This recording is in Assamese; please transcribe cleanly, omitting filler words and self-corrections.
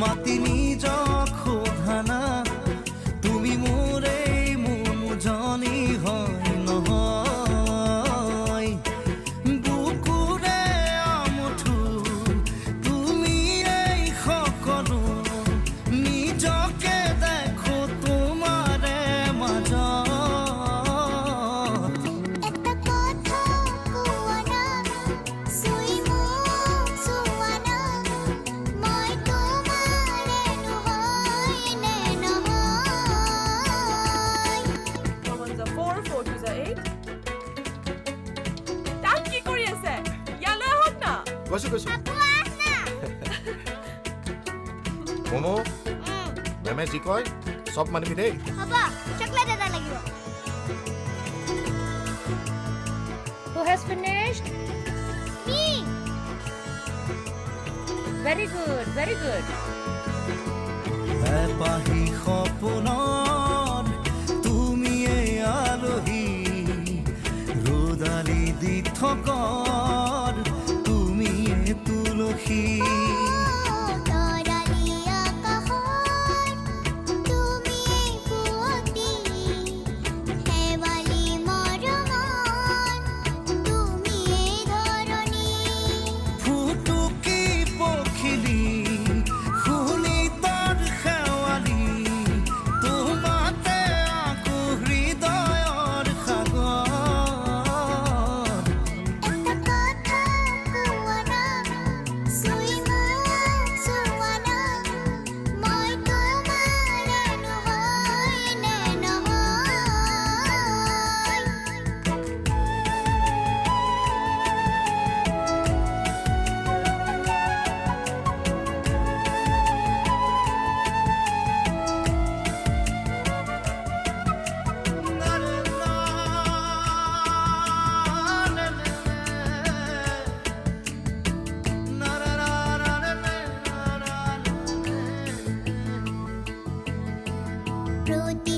মাতি নিজক সোধানা তুমি মোৰে মনোজনী হয় নহয় বুকুৰে আমঠু তুমি এই সকলো নিজকে দেখো তোমাৰে মাজত এটা কথা কুৱানা সুই মোক সুৱানা মই তোমাৰে নহয় নে নহয় 4 4 2 8 তাক কি কৰি আছে ইয়ালৈ আহক না গৈছো কুৱানা মমো মেমে যি কয় সব মানিবি দেই হ'ব চকলেট এটা লাগিব Who has finished? Me. Very good, very good. এপাহি সপোনৰ তুমি এই আলহী ৰ'দালি দি থকৰ তুমি এই তুলসী তৰালি আকাশত তুমি পুৱতি হেৱালি মৰমত তুমি ধৰণী ফুটুকি পখিলি শুনি তাৰ শেৱালি তোমাতে আকৌ হৃদয়ৰ সাগৰ এটা কথা কুৱানা সুই মোক সুৱানা মই তোমাৰে নহয় নে নহয় Fruity